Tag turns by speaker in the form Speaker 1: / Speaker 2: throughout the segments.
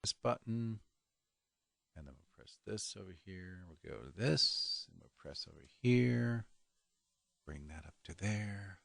Speaker 1: this button, and then we'll press this over here. We'll go to this, and we'll press over here. Bring that up to there.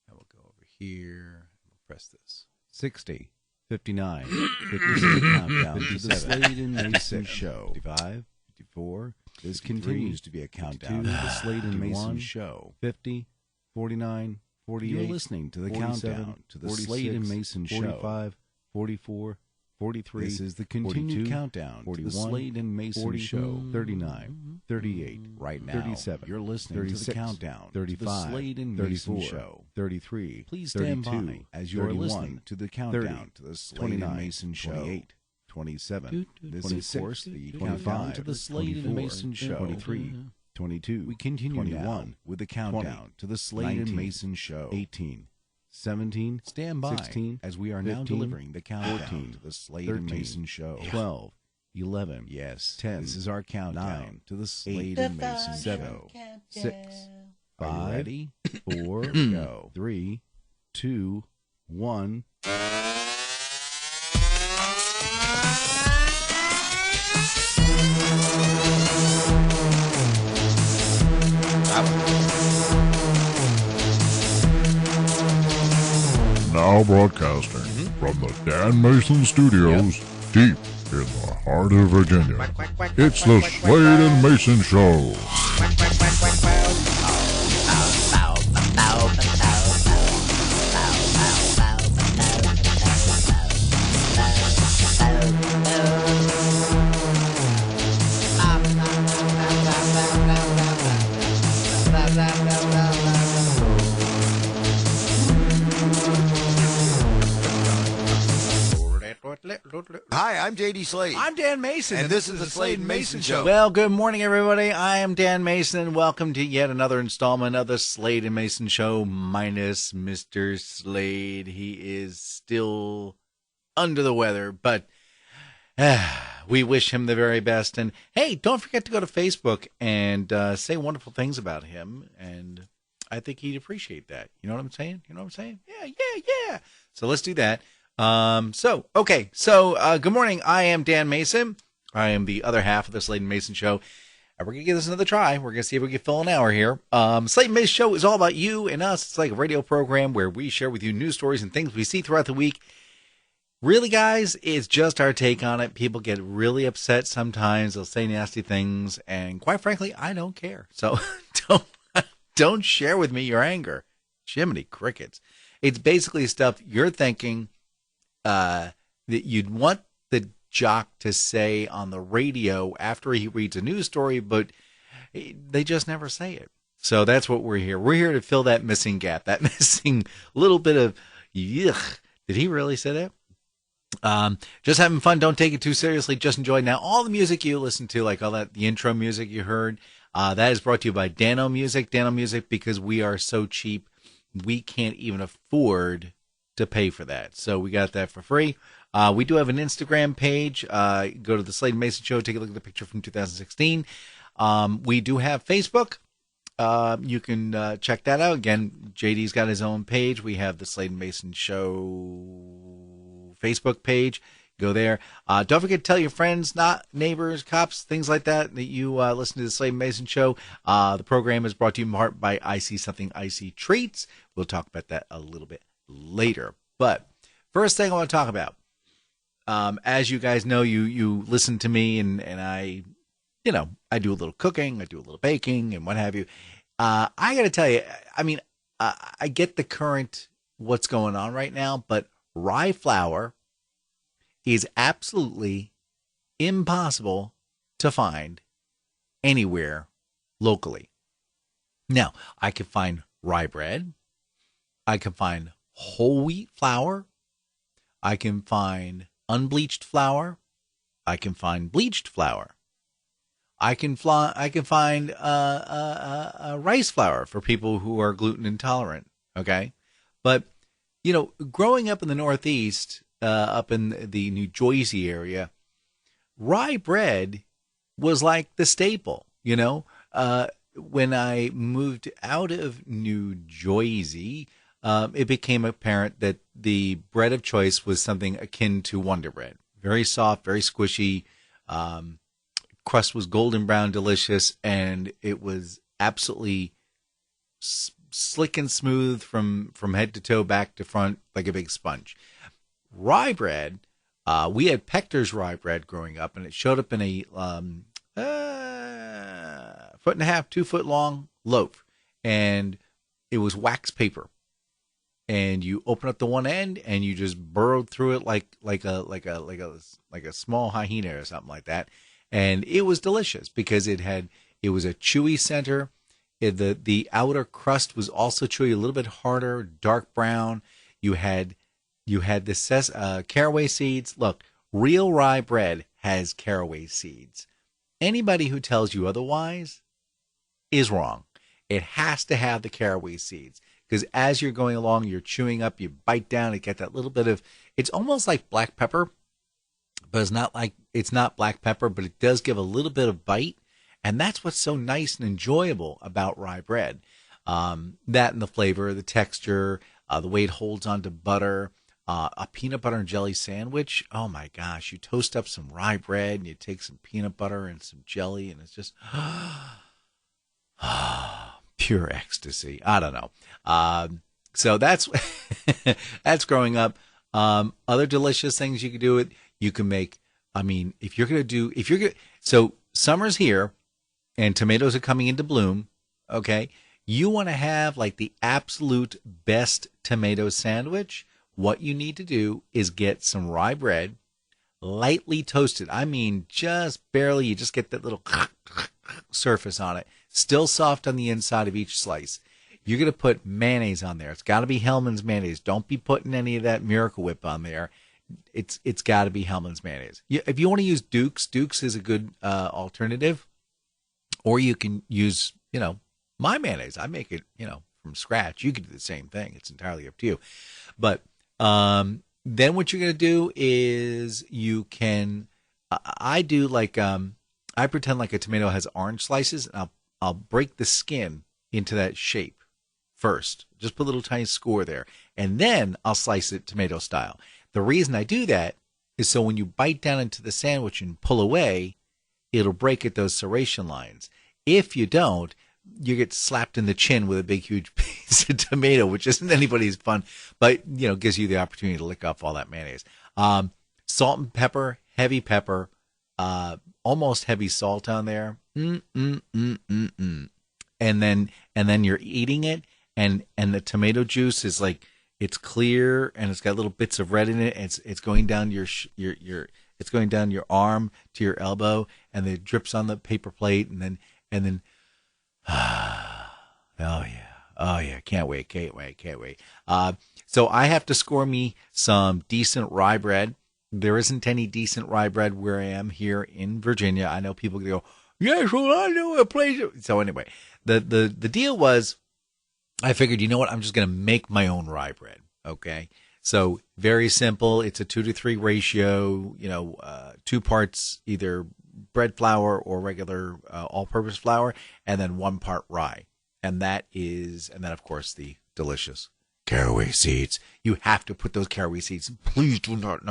Speaker 1: And we'll go over here, and we'll press this.
Speaker 2: 60, 59, 56, countdown to the Slade and Mayson Show. 55, 54. This continues to be a countdown to the Slade and Mayson Show. 50, 49, 48. You're listening to the countdown to the Slade and Mayson Show. 45, 44, 43. This is the continued countdown 41, to the Slade and Mason 40, Show. 39, 38. Right now, 37. You're listening 36, to the countdown 35, to the Slade and Mason Show. 33. Please stand 32, by as you're listening to the countdown 30, to the Slade and Mason Show. 28, 27. This is, of course, the countdown to the Slade and Mason Show. 23, 22. We continue 21 now with the countdown 20, to the Slade 19, and Mason Show. 18. 17, stand by 16, as we are 15, now delivering the countdown 14, to the Slade 13, and Mason Show. 12, 11, yes, 10, this is our countdown 9, to the Slade and Mason Show. 6, 5, ready? 4, go. 3, 2, 1.
Speaker 3: Now broadcasting from the Dan Mason Studios, deep in the heart of Virginia. It's the Slade and Mayson Show.
Speaker 4: Hi, I'm J.D. Slade.
Speaker 1: I'm Dan Mason.
Speaker 4: And this is the Slade and Mayson Show.
Speaker 1: Well, good morning, everybody. I am Dan Mason. Welcome to yet another installment of the Slade and Mayson Show, minus Mr. Slade. He is still under the weather, but we wish him the very best. And, hey, don't forget to go to Facebook and say wonderful things about him, and I think he'd appreciate that. You know what I'm saying? Yeah. So let's do that. So good morning. I am Dan Mason. I am the other half of the Slade and Mayson Show. And we're going to give this another try. We're going to see if we can fill an hour here. Slade and Mayson Show is all about you and us. It's like a radio program where we share with you news stories and things we see throughout the week. Really, guys, it's just our take on it. People get really upset sometimes. They'll say nasty things. And quite frankly, I don't care. So don't share with me your anger. Jiminy crickets. It's basically stuff you're thinking that you'd want the jock to say on the radio after he reads a news story, but they just never say it. So that's what we're here. We're here to fill that missing gap, that missing little bit of, yuck, did he really say that? Just having fun. Don't take it too seriously. Just enjoy. Now, all the music you listen to, like all that, the intro music you heard, that is brought to you by Dano Music. Dano Music, because we are so cheap, we can't even afford to pay for that. So we got that for free. We do have an Instagram page. Go to the Slade and Mayson Show. Take a look at the picture from 2016. We do have Facebook. You can check that out. Again, JD's got his own page. We have the Slade and Mayson Show Facebook page. Go there. Don't forget to tell your friends, not neighbors, cops, things like that, that you listen to the Slade and Mayson Show. The program is brought to you in part by I See Something Icy Treats. We'll talk about that a little bit later. But first thing I want to talk about, as you guys know, you listen to me and I, I do a little cooking, I do a little baking and what have you. I got to tell you, I mean, I get the current, what's going on right now, but rye flour is absolutely impossible to find anywhere locally. Now, I can find rye bread. I can find whole wheat flour. I can find unbleached flour. I can find bleached flour. I can find rice flour for people who are gluten intolerant. Okay, but growing up in the Northeast, up in the New Jersey area, rye bread was like the staple. When I moved out of New Jersey, it became apparent that the bread of choice was something akin to Wonder Bread. Very soft, very squishy. Crust was golden brown, delicious, and it was absolutely slick and smooth from head to toe, back to front, like a big sponge. Rye bread, we had Pector's rye bread growing up, and it showed up in a 1.5 2 foot long loaf, and it was wax paper. And you open up the one end, and you just burrowed through it like a small hyena or something like that. And it was delicious because it was a chewy center. The outer crust was also chewy, a little bit harder, dark brown. You had the caraway seeds. Look, real rye bread has caraway seeds. Anybody who tells you otherwise is wrong. It has to have the caraway seeds. Because as you're going along, you're chewing up, you bite down, it gets that little bit of, it's almost like black pepper, but it's not black pepper, but it does give a little bit of bite. And that's what's so nice and enjoyable about rye bread. That and the flavor, the texture, the way it holds onto butter, a peanut butter and jelly sandwich. Oh my gosh, you toast up some rye bread and you take some peanut butter and some jelly, and it's just pure ecstasy. I don't know. So that's that's growing up. Other delicious things you can do. You can make. I mean, so summer's here, and tomatoes are coming into bloom. Okay, you want to have like the absolute best tomato sandwich. What you need to do is get some rye bread, lightly toasted. I mean, just barely. You just get that little surface on it. Still soft on the inside of each slice. You're going to put mayonnaise on there. It's got to be Hellmann's mayonnaise. Don't be putting any of that Miracle Whip on there. It's got to be Hellmann's mayonnaise. If you want to use Duke's is a good alternative. Or you can use, my mayonnaise. I make it, from scratch. You can do the same thing. It's entirely up to you. But then what you're going to do is you can, I do like, I pretend like a tomato has orange slices, and I'll break the skin into that shape first. Just put a little tiny score there. And then I'll slice it tomato style. The reason I do that is so when you bite down into the sandwich and pull away, it'll break at those serration lines. If you don't, you get slapped in the chin with a big, huge piece of tomato, which isn't anybody's fun, but, gives you the opportunity to lick off all that mayonnaise. Salt and pepper, heavy pepper, almost heavy salt on there. And then you're eating it, and the tomato juice is like, it's clear, and it's got little bits of red in it. And it's going down it's going down your arm to your elbow, and it drips on the paper plate, and then oh yeah, can't wait. So I have to score me some decent rye bread. There isn't any decent rye bread where I am here in Virginia. I know people go, yes, well, I know a place. So anyway, the deal was, I figured, you know what? I'm just going to make my own rye bread. Okay. So very simple. It's a 2-to-3 ratio, 2 parts, either bread flour or regular all-purpose flour, and then 1 part rye. And then of course the delicious caraway seeds. You have to put those caraway seeds. Please do not.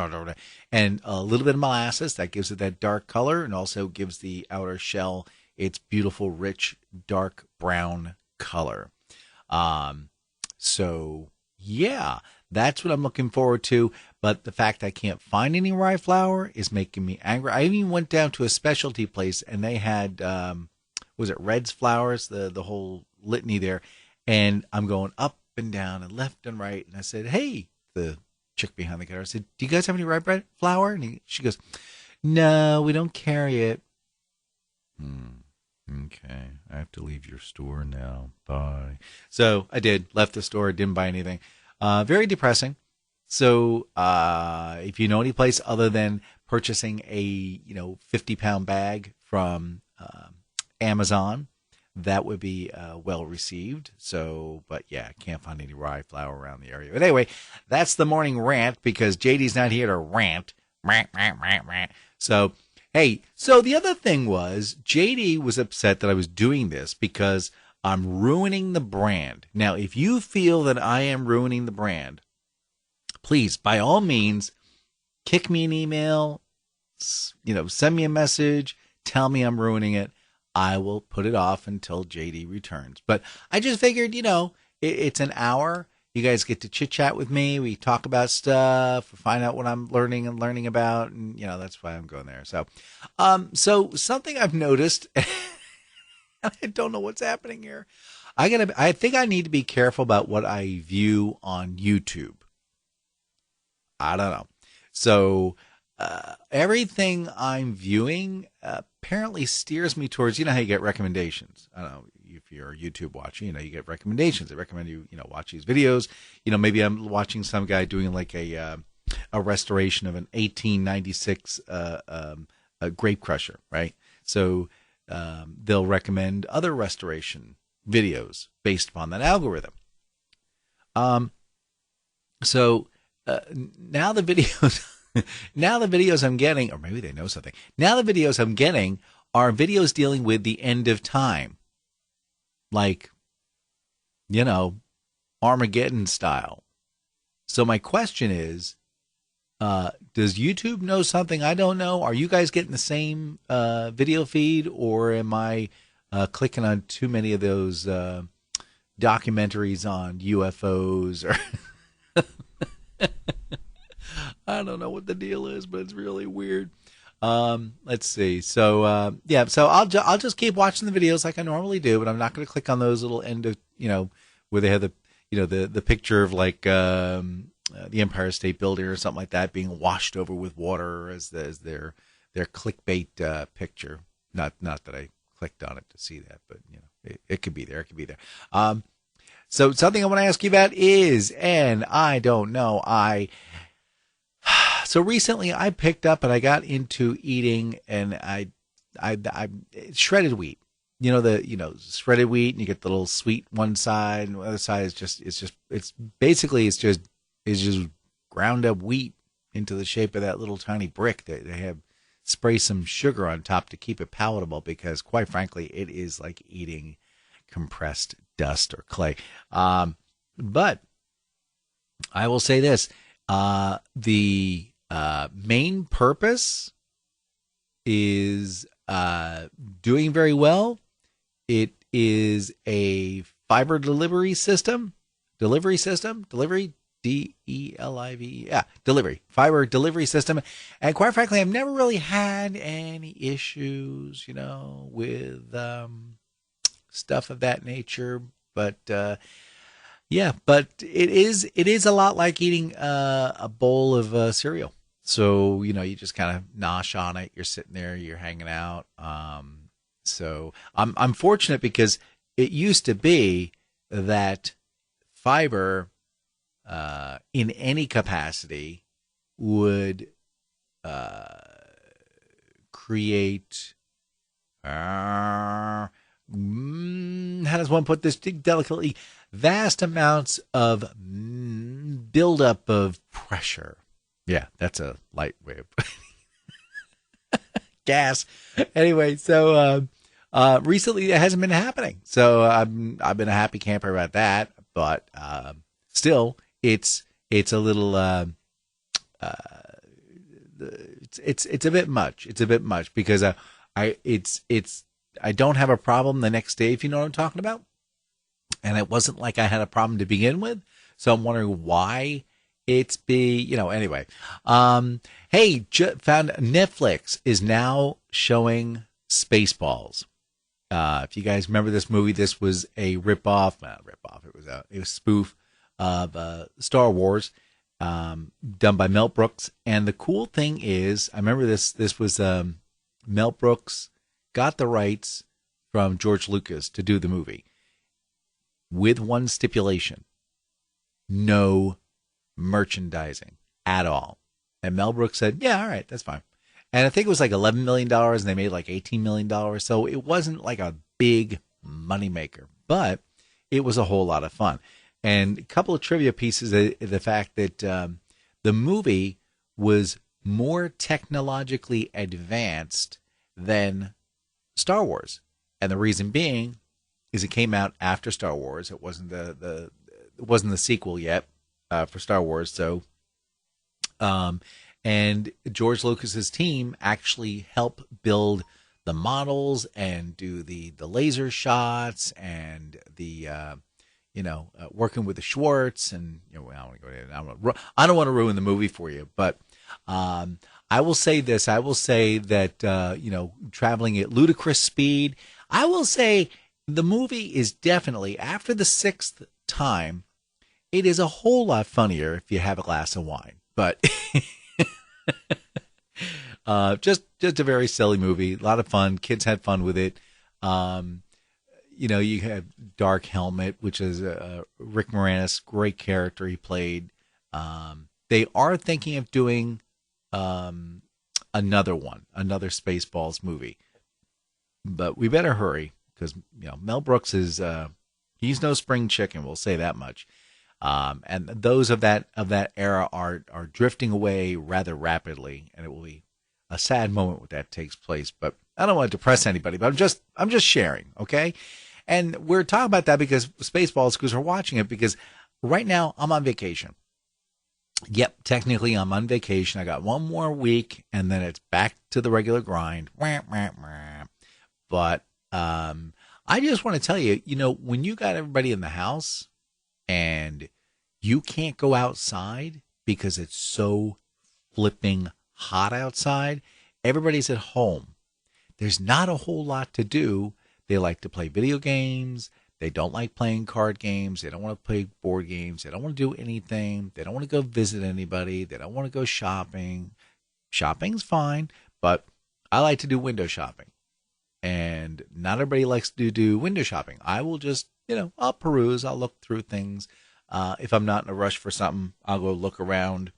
Speaker 1: And a little bit of molasses that gives it that dark color, and also gives the outer shell its beautiful, rich, dark brown color. So yeah, that's what I'm looking forward to. But the fact I can't find any rye flour is making me angry. I even went down to a specialty place, and they had, was it Red's Flowers, the whole litany there. And I'm going up and down and left and right. And I said, hey, the chick behind the counter, I said, do you guys have any rye bread flour? And she goes, no, we don't carry it. Okay, I have to leave your store now. Bye. So I did, left the store, didn't buy anything. Very depressing. So if you know any place other than purchasing a 50-pound bag from Amazon, that would be well received. So, but yeah, can't find any rye flour around the area. But anyway, that's the morning rant, because JD's not here to rant. So, hey, so the other thing was, JD was upset that I was doing this because I'm ruining the brand. Now, if you feel that I am ruining the brand, please, by all means, kick me an email, send me a message, tell me I'm ruining it. I will put it off until JD returns. But I just figured, it's an hour. You guys get to chit chat with me. We talk about stuff, find out what I'm learning about. And, that's why I'm going there. So, so something I've noticed, I don't know what's happening here. I think I need to be careful about what I view on YouTube. I don't know. So, everything I'm viewing apparently steers me towards, how you get recommendations. I don't know if you're a YouTube watcher, you get recommendations. They recommend you, watch these videos. Maybe I'm watching some guy doing like a restoration of an 1896 a grape crusher, right? So they'll recommend other restoration videos based upon that algorithm. So now the videos. Now the videos I'm getting, or maybe they know something. Now the videos I'm getting are videos dealing with the end of time. Like, Armageddon style. So my question is, does YouTube know something I don't know? Are you guys getting the same video feed, or am I clicking on too many of those documentaries on UFOs or... I don't know what the deal is, but it's really weird. Let's see. So, so I'll just keep watching the videos like I normally do, but I'm not going to click on those little end of, where they have the, the picture of like, the Empire State Building or something like that being washed over with water as their clickbait, picture. Not that I clicked on it to see that, but it could be there. It could be there. So something I want to ask you about is, and I don't know, so recently I picked up and I got into eating, and I shredded wheat. Shredded wheat, and you get the little sweet one side, and the other side is just ground up wheat into the shape of that little tiny brick that they have spray some sugar on top to keep it palatable, because quite frankly, it is like eating compressed dust or clay. But I will say this, the main purpose is doing very well. It is a fiber delivery system. Delivery, D-E-L-I-V-E. Yeah, delivery. Fiber delivery system. And quite frankly, I've never really had any issues, with stuff of that nature. But but it is a lot like eating a bowl of cereal. So, you just kind of nosh on it. You're sitting there, you're hanging out. So I'm fortunate, because it used to be that fiber in any capacity would create, how does one put this delicately, vast amounts of buildup of pressure. Yeah, that's a light way of gas. Anyway, so recently it hasn't been happening. So I've been a happy camper about that, but still it's a little it's a bit much. It's a bit much, because I don't have a problem the next day, if you know what I'm talking about. And it wasn't like I had a problem to begin with. So I'm wondering why anyway. Hey, found Netflix is now showing Spaceballs. If you guys remember this movie, this was a ripoff. It was a spoof of Star Wars, done by Mel Brooks. And the cool thing is, I remember this was Mel Brooks got the rights from George Lucas to do the movie, with one stipulation: no merchandising at all. And Mel Brooks said, yeah, all right, that's fine. And I think it was like $11 million, and they made like $18 million. So it wasn't like a big moneymaker, but it was a whole lot of fun. And a couple of trivia pieces, the fact that the movie was more technologically advanced than Star Wars. And the reason being is it came out after Star Wars. It wasn't the sequel yet for Star Wars. So, And George Lucas's team actually help build the models and do the laser shots and the working with the Schwartz, and I don't want to go there. I don't want to ruin the movie for you, but I will say this. I will say that traveling at ludicrous speed. I will say the movie is definitely, after the 6th time, it is a whole lot funnier if you have a glass of wine. But just a very silly movie. A lot of fun. Kids had fun with it. You have Dark Helmet, which is Rick Moranis, great character he played. They are thinking of doing another Spaceballs movie, but we better hurry because Mel Brooks is he's no spring chicken. We'll say that much. And those of that era are drifting away rather rapidly, and it will be a sad moment when that takes place. But I don't want to depress anybody, but I'm just sharing, okay? And we're talking about that because Spaceballs, because we're watching it because right now I'm on vacation. Yep, technically I'm on vacation. I got one more week, and then it's back to the regular grind. But I just want to tell you, when you got everybody in the house and you can't go outside because it's so flipping hot outside, everybody's at home. There's not a whole lot to do. They like to play video games. They don't like playing card games. They don't want to play board games. They don't want to do anything. They don't want to go visit anybody. They don't want to go shopping. Shopping's fine, but I like to do window shopping. And not everybody likes to do window shopping. I will just, I'll peruse. I'll look through things. If I'm not in a rush for something, I'll go look around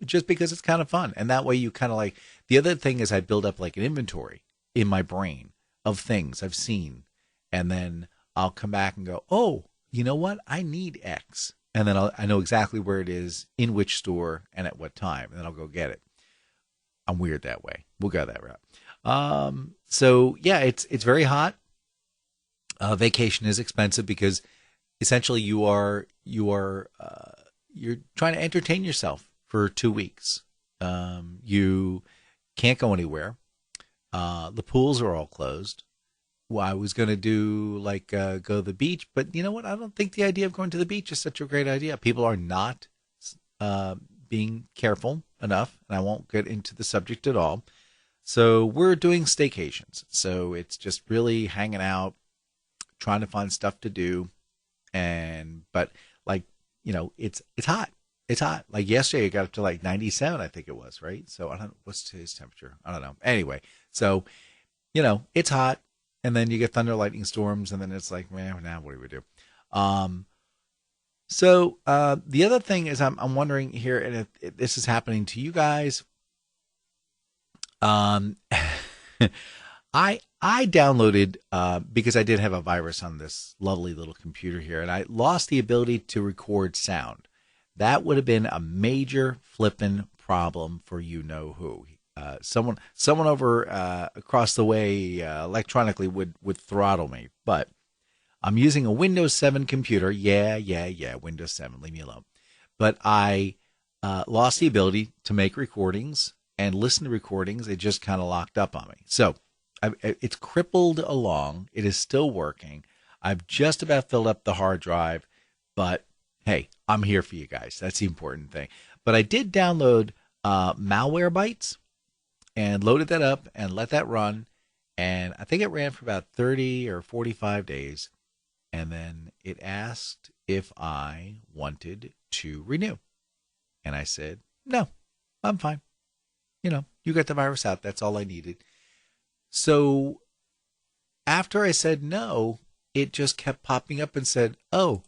Speaker 1: just because it's kind of fun. And that way you kind of like, the other thing is I build up like an inventory in my brain of things I've seen. And then I'll come back and go, oh, you know what? I need X. And then I know exactly where it is, in which store, and at what time. And then I'll go get it. I'm weird that way. We'll go that route. So yeah, it's very hot. Vacation is expensive because essentially you're trying to entertain yourself for 2 weeks. You can't go anywhere. The pools are all closed. Well, I was going to do go to the beach, but you know what? I don't think the idea of going to the beach is such a great idea. People are not being careful enough, and I won't get into the subject at all. So we're doing staycations. So it's just really hanging out, trying to find stuff to do. But it's hot. It's hot. Like yesterday, it got up to 97, I think it was, right? So I don't know. What's today's temperature? I don't know. Anyway, so, it's hot. And then you get thunder, lightning storms. And then it's like, man, now what do we do? So the other thing is I'm wondering here, and if this is happening to you guys, I downloaded, because I did have a virus on this lovely little computer here, and I lost the ability to record sound. That would have been a major flippin' problem for who. Someone over across the way electronically would throttle me. But I'm using a Windows 7 computer. Yeah, Windows 7, leave me alone. But I lost the ability to make recordings and listen to recordings. It just kind of locked up on me. So it's crippled along. It is still working. I've just about filled up the hard drive, but hey, I'm here for you guys. That's the important thing. But I did download Malwarebytes and loaded that up and let that run. And I think it ran for about 30 or 45 days. And then it asked if I wanted to renew. And I said, no, I'm fine. You got the virus out. That's all I needed. So after I said no, it just kept popping up and said, oh,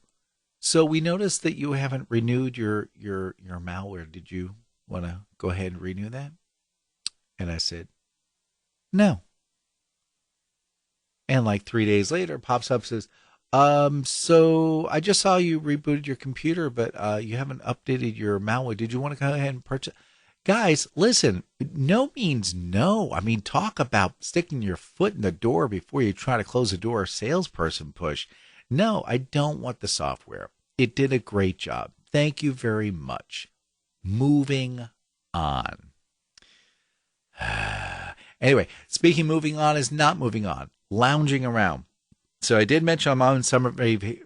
Speaker 1: so we noticed that you haven't renewed your malware. Did you want to go ahead and renew that? And I said, no. And 3 days later, it pops up and says, so I just saw you rebooted your computer, but you haven't updated your malware. Did you want to go ahead and purchase? Guys, listen, no means no. I mean, talk about sticking your foot in the door before you try to close the door, salesperson push. No, I don't want the software. It did a great job. Thank you very much. Moving on. Anyway, speaking moving on is not moving on. Lounging around. So I did mention I'm on summer vacation.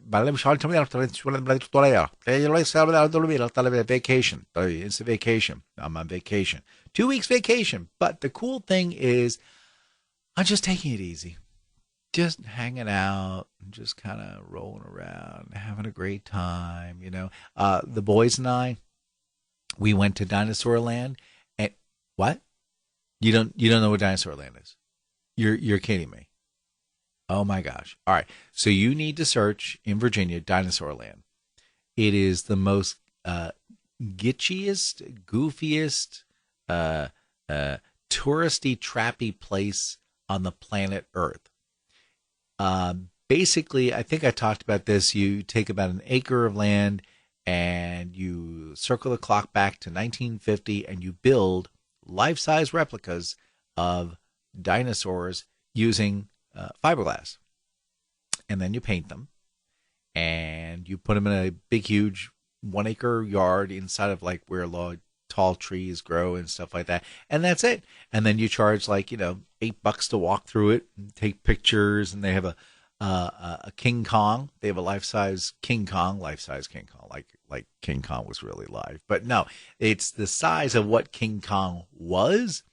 Speaker 1: It's a vacation. I'm on vacation. 2 weeks vacation. But the cool thing is I'm just taking it easy. Just hanging out, just kind of rolling around, having a great time, you know. The boys and I, we went to Dinosaurland. And what? You don't know what Dinosaurland is? You're kidding me. Oh my gosh. All right. So you need to search in Virginia Dinosaurland. It is the most gitchiest, goofiest, touristy, trappy place on the planet Earth. Basically, I think I talked about this. You take about an acre of land and you circle the clock back to 1950 and you build life-size replicas of dinosaurs using fiberglass. And then you paint them and you put them in a big, huge 1 acre yard inside of like where tall trees grow and stuff like that. And that's it. And then you charge like, $8 to walk through it and take pictures. And they have a King Kong. They have a life-size King Kong, like King Kong was really live. But no, it's the size of what King Kong was.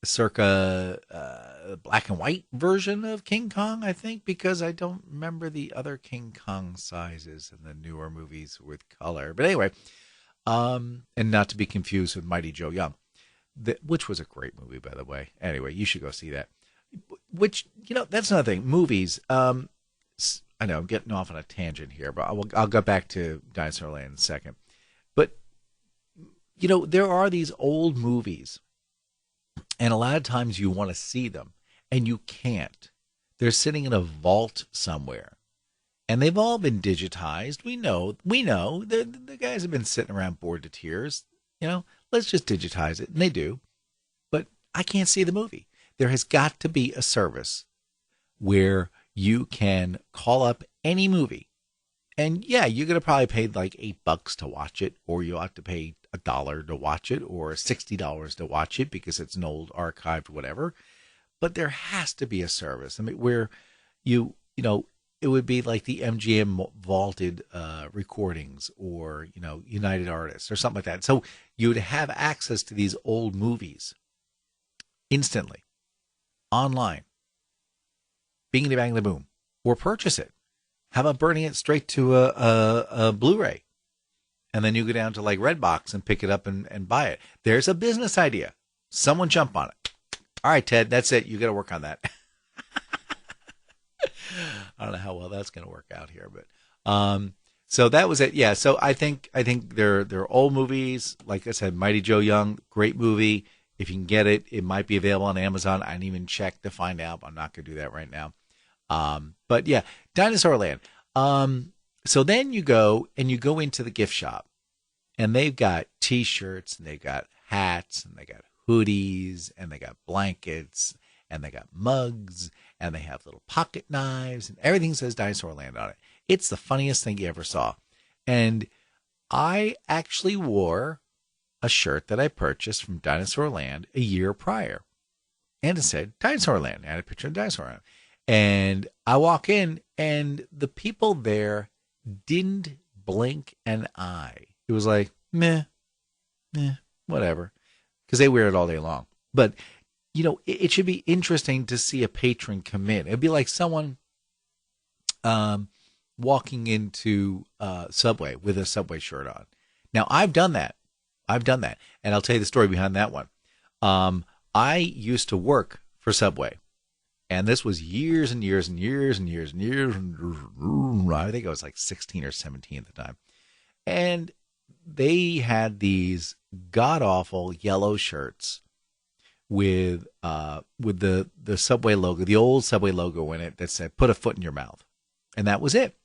Speaker 1: Circa black and white version of King Kong, I think, because I don't remember the other King Kong sizes in the newer movies with color. But anyway, and not to be confused with Mighty Joe Young, which was a great movie, by the way. Anyway, you should go see that. Which, that's another thing. Movies. I know I'm getting off on a tangent here, but I'll go back to Dinosaurland in a second. But, there are these old movies. And a lot of times you want to see them, and you can't. They're sitting in a vault somewhere. And they've all been digitized. We know. The guys have been sitting around bored to tears. Let's just digitize it. And they do. But I can't see the movie. There has got to be a service where you can call up any movie. And yeah, you're going to probably pay like $8 to watch it, or you'll have to pay $1 to watch it, or $60 to watch it because it's an old archived whatever. But there has to be a service. I mean, where it would be like the MGM vaulted recordings, or United Artists or something like that. So you would have access to these old movies instantly, online, bingity bang the boom, or purchase it. How about burning it straight to a Blu-ray? And then you go down to like Redbox and pick it up and buy it. There's a business idea. Someone jump on it. All right, Ted, that's it. You got to work on that. I don't know how well that's going to work out here, but so that was it. Yeah, so I think they're old movies. Like I said, Mighty Joe Young, great movie. If you can get it, it might be available on Amazon. I didn't even check to find out. But I'm not going to do that right now. But yeah, Dinosaurland. So then you go into the gift shop, and they've got T-shirts, and they got hats, and they got hoodies, and they got blankets, and they got mugs, and they have little pocket knives, and everything says Dinosaurland on it. It's the funniest thing you ever saw. And I actually wore a shirt that I purchased from Dinosaurland a year prior, and it said Dinosaurland. I had a picture of Dinosaurland. And I walk in, and the people there didn't blink an eye. It was like, meh, whatever, because they wear it all day long. But, it should be interesting to see a patron come in. It'd be like someone walking into Subway with a Subway shirt on. Now, I've done that. And I'll tell you the story behind that one. I used to work for Subway. And this was years and years and years and years and years. I think I was like 16 or 17 at the time. And they had these god-awful yellow shirts with the Subway logo, the old Subway logo in it that said, "Put a foot in your mouth." And that was it.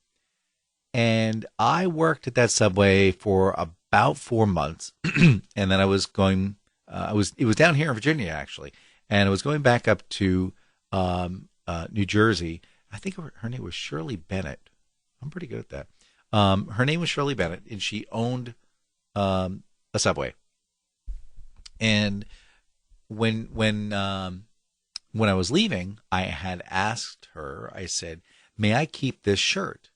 Speaker 1: And I worked at that Subway for about 4 months. And then I was going, it was down here in Virginia, actually. And I was going back up to New Jersey. I think her name was Shirley Bennett. I'm pretty good at that. Her name was Shirley Bennett, and she owned a Subway. And when I was leaving, I had asked her, I said, may I keep this shirt?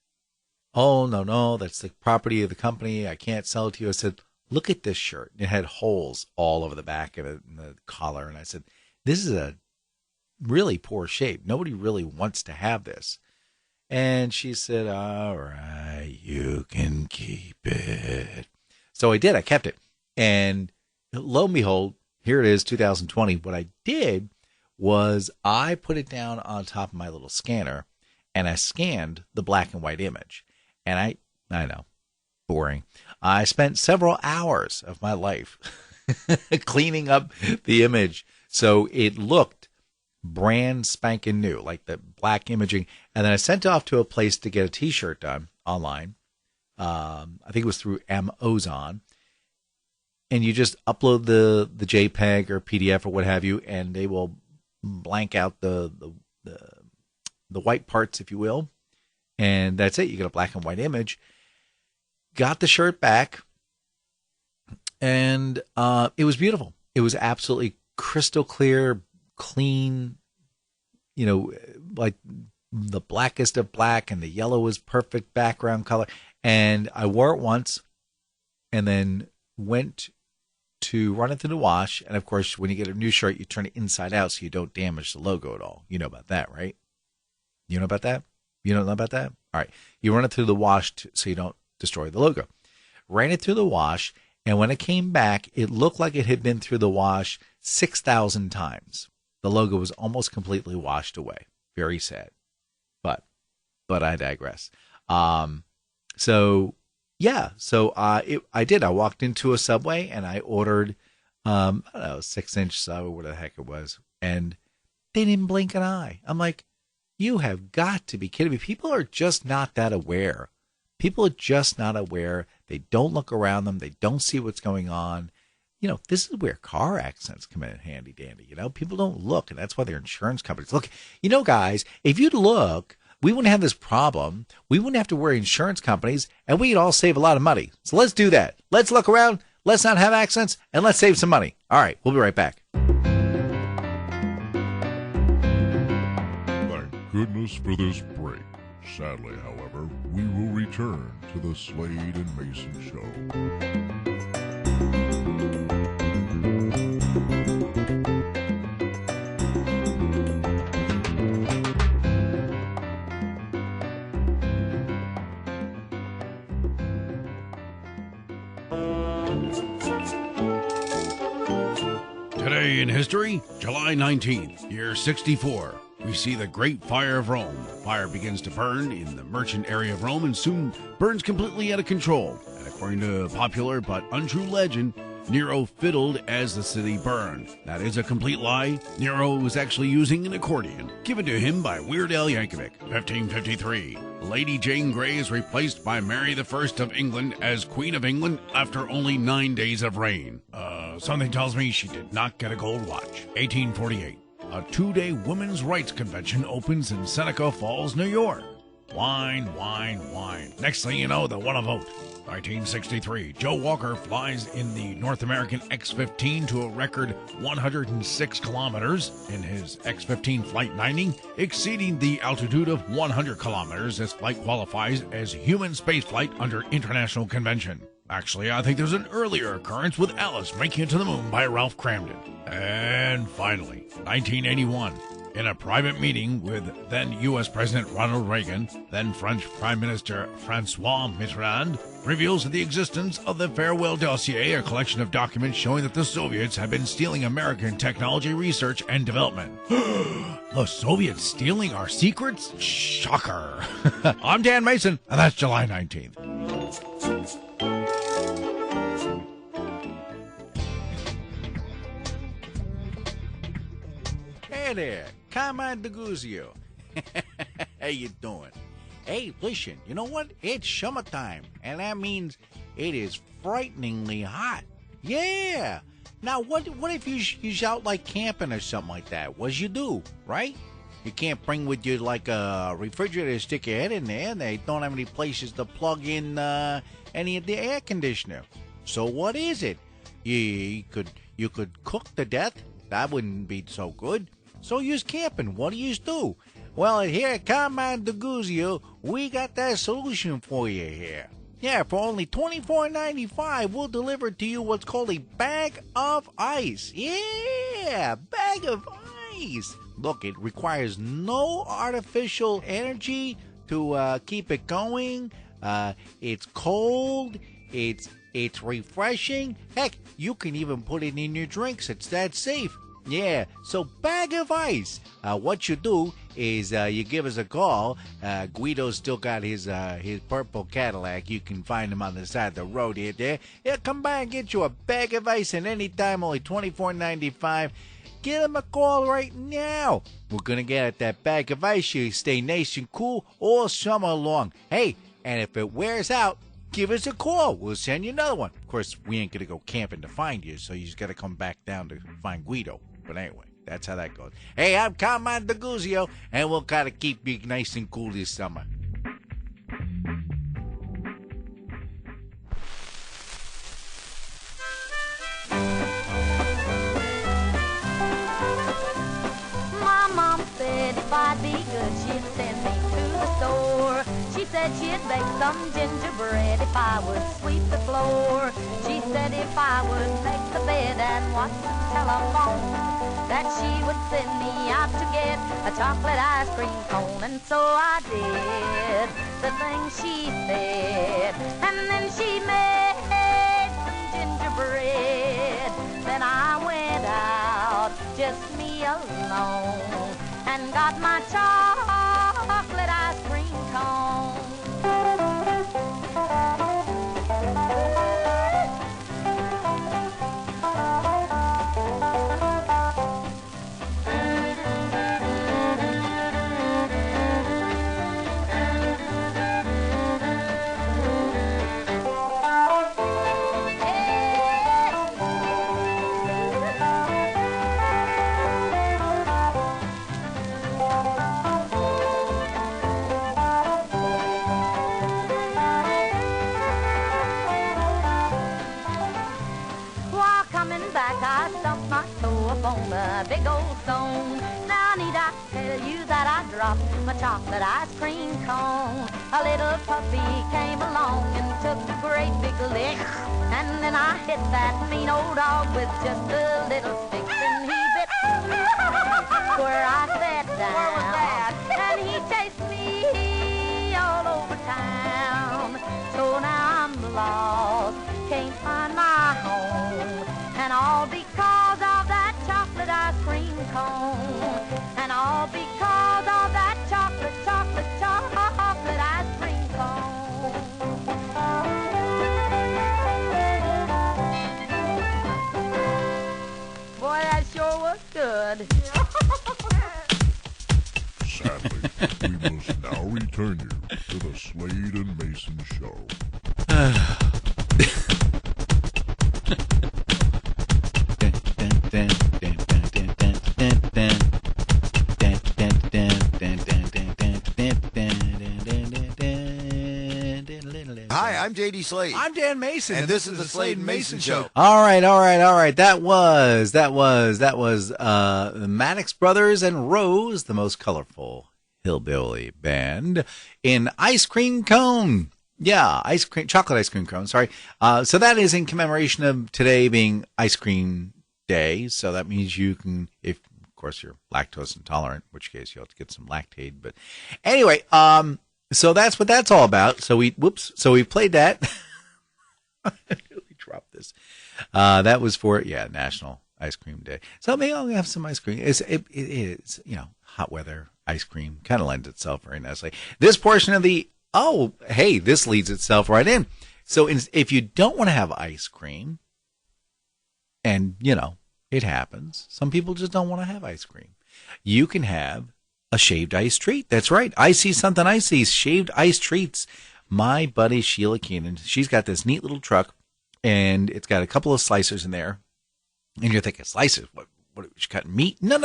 Speaker 1: Oh, no, that's the property of the company. I can't sell it to you. I said, look at this shirt. It had holes all over the back of it and the collar. And I said, this is a really poor shape. Nobody really wants to have this. And she said, all right, you can keep it. So I did. I kept it. And lo and behold, here it is, 2020. What I did was I put it down on top of my little scanner, and I scanned the black and white image. And I know, boring. I spent several hours of my life cleaning up the image so it looked brand spanking new, like the black imaging. And then I sent it off to a place to get a T-shirt done online. I think it was through Amazon. And you just upload the JPEG or PDF or what have you, and they will blank out the white parts, if you will. And that's it. You get a black and white image. Got the shirt back, and it was beautiful. It was absolutely crystal clear, clean, like the blackest of black, and the yellow was perfect background color. And I wore it once and then went to run it through the wash. And of course, when you get a new shirt, you turn it inside out so you don't damage the logo at all. You know about that, right? You know about that? You don't know about that? All right. You run it through the wash so you don't destroy the logo. Ran it through the wash, and when it came back, it looked like it had been through the wash 6,000 times. The logo was almost completely washed away. Very sad. But I digress. So I did. I walked into a Subway, and I ordered, 6-inch sub or what the heck it was, and they didn't blink an eye. I'm like, you have got to be kidding me. People are just not that aware. People are just not aware. They don't look around them. They don't see what's going on. This is where car accidents come in handy dandy. People don't look, and that's why their insurance companies look. Guys, if you'd look, we wouldn't have this problem. We wouldn't have to worry insurance companies, and we could all save a lot of money. So let's do that. Let's look around. Let's not have accidents, and let's save some money. All right, we'll be right back.
Speaker 3: Goodness for this break. Sadly, however, we will return to the Slade and Mayson Show.
Speaker 2: Today in history, July 19th, year 64. We see the Great Fire of Rome. Fire begins to burn in the merchant area of Rome and soon burns completely out of control. And according to popular but untrue legend, Nero fiddled as the city burned. That is a complete lie. Nero was actually using an accordion, given to him by Weird Al Yankovic. 1553. Lady Jane Grey is replaced by Mary I of England as Queen of England after only 9 days of reign. Something tells me she did not get a gold watch. 1848. A 2-day women's rights convention opens in Seneca Falls, New York. Wine. Next thing you know, they want to vote. 1963. Joe Walker flies in the North American X-15 to a record 106 kilometers in his X-15 Flight 90, exceeding the altitude of 100 kilometers. This flight qualifies as human spaceflight under international convention. Actually, I think there's an earlier occurrence with Alice making it to the moon by Ralph Cramden. And finally, 1981. In a private meeting with then U.S. President Ronald Reagan, then French Prime Minister Francois Mitterrand reveals the existence of the Farewell Dossier, a collection of documents showing that the Soviets have been stealing American technology research and development. The Soviets stealing our secrets? Shocker. I'm Dan Mason, and that's July 19th.
Speaker 1: Hey there, Comrade DeGuzio. How you doing? Hey, listen, you know what? It's summertime, and that means it is frighteningly hot. Yeah. Now, what if you're out like camping or something like that? What you do, right? You can't bring with you like a refrigerator to stick your head in there, and they don't have any places to plug in any of the air conditioner. So what is it? You could cook to death. that wouldn't be so good. So you's camping. What do you do? Well, here at Command Deguzio, we got that solution for you here. Yeah, for only $24.95, we'll deliver to you what's called a bag of ice. Yeah, bag of ice. Look, it requires no artificial energy to keep it going. It's cold. It's refreshing. Heck, you can even put it in your drinks. It's that safe. Yeah, so bag of ice. What you do is you give us a call. Guido's still got his purple Cadillac. You can find him on the side of the road here. There. Yeah, come by and get you a bag of ice, and anytime, only $24.95. Give him a call right now. We're gonna get at that bag of ice. You stay nice and cool all summer long. Hey, and if it wears out, give us a call. We'll send you another one. Of course, we ain't gonna go camping to find you, so you just gotta come back down to find Guido. But anyway, that's how that goes. Hey, I'm Command Deguzio, and we'll kind of keep you nice and cool this summer.
Speaker 5: My mom said if I'd be good, she'd send me to the store. She said she'd bake some gingerbread if I would sweep the floor. She said if I would make the bed and watch the telephone, that she would send me out to get a chocolate ice cream cone. And so I did the thing she said, and then she made some gingerbread. Then I went out, just me alone, and got my chocolate ice cream cone. I stumped my toe up on the big old stone. Now need I tell you that I dropped my chocolate ice cream cone. A little puppy came along and took a great big lick, and then I hit that mean old dog with just a little stick, and he bit me where I sat down. Where was that? And he chased me all over town. So now I'm lost, can't find my home, and all because of that chocolate ice cream cone. And all because of that chocolate ice cream cone. Boy, that sure was good.
Speaker 3: Sadly, we must now return you to the Slade and Mayson Show.
Speaker 4: Hi, I'm J.D. Slade.
Speaker 1: I'm Dan Mayson,
Speaker 4: and this is the Slade and Mayson Show.
Speaker 1: All right. That was the Maddox Brothers and Rose, the most colorful hillbilly band, in Ice Cream Cone. Yeah, chocolate ice cream cone. Sorry. So that is in commemoration of today being Ice Cream Day. So that means you can, if of course you're lactose intolerant, in which case you'll have to get some Lactaid. But anyway, so that's what that's all about. So we played that. We dropped this. That was for National Ice Cream Day. So maybe I'll have some ice cream. It is hot weather ice cream kind of lends itself very nicely. This portion of the this leads itself right in. So if you don't want to have ice cream, and it happens, some people just don't want to have ice cream, you can have a shaved ice treat. That's right. I see something icy. Shaved ice treats. My buddy Sheila Keenan, she's got this neat little truck, and it's got a couple of slicers in there. And you're thinking, slicers? What she cutting meat? No.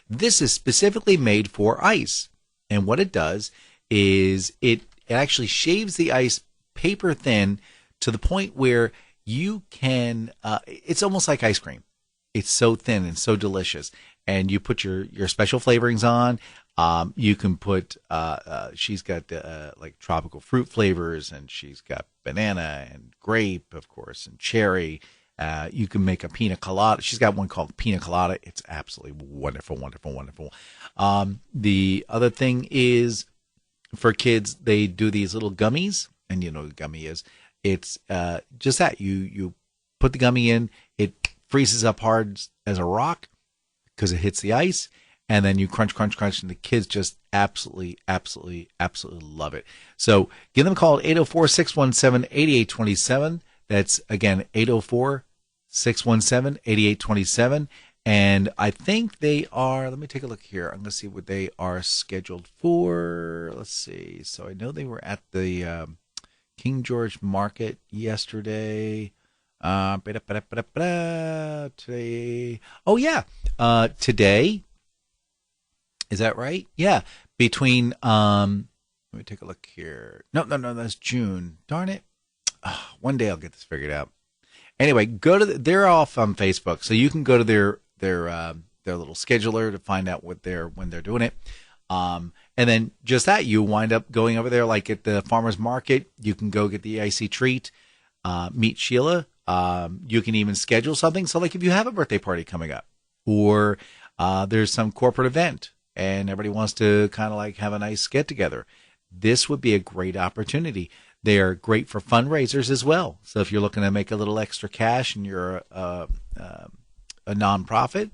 Speaker 1: This is specifically made for ice. And what it does is it actually shaves the ice paper thin to the point where you can, it's almost like ice cream. It's so thin and so delicious. And you put your special flavorings on. You can put, she's got like tropical fruit flavors, and she's got banana and grape, of course, and cherry. You can make a pina colada. She's got one called pina colada. It's absolutely wonderful, wonderful, wonderful. The other thing is, for kids, they do these little gummies, and you know what a gummy is. It's just that. You put the gummy in, it freezes up hard as a rock because it hits the ice, and then you crunch, crunch, crunch, and the kids just absolutely, absolutely, absolutely love it. So give them a call at 804-617-8827. That's, again, 804-617-8827. And I think they are, let me take a look here. I'm going to see what they are scheduled for. Let's see. So I know they were at the King George Market yesterday. Today. Oh, yeah. Today. Is that right? Yeah. Between, let me take a look here. No, that's June. Darn it. One day I'll get this figured out. Anyway, they're off on Facebook, so you can go to their little scheduler to find out when they're doing it. And then just that, you wind up going over there, like at the farmer's market. You can go get the icy treat, meet Sheila. You can even schedule something. So like if you have a birthday party coming up, or there's some corporate event and everybody wants to kind of like have a nice get together, this would be a great opportunity. They are great for fundraisers as well. So if you're looking to make a little extra cash and you're a nonprofit,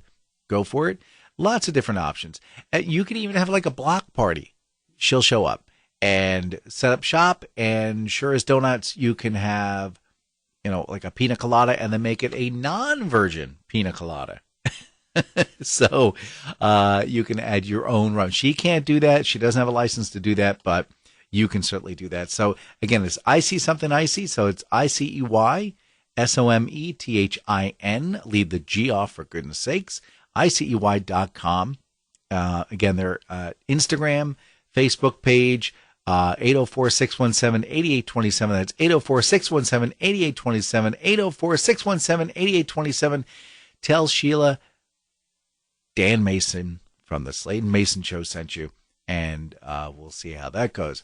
Speaker 1: go for it. Lots of different options. You can even have like a block party. She'll show up and set up shop, and sure as donuts, you can have, like a pina colada, and then make it a non-virgin pina colada. So you can add your own rum. She can't do that. She doesn't have a license to do that, but you can certainly do that. So again, it's IC something icy. So it's ICEYSOMETHIN. Leave the G off, for goodness sakes. ICEY.com. Again, their Instagram, Facebook page, 804-617-8827. That's 804-617-8827. 804-617-8827. Tell Sheila Dan Mayson from the Slade and Mayson Show sent you, and we'll see how that goes.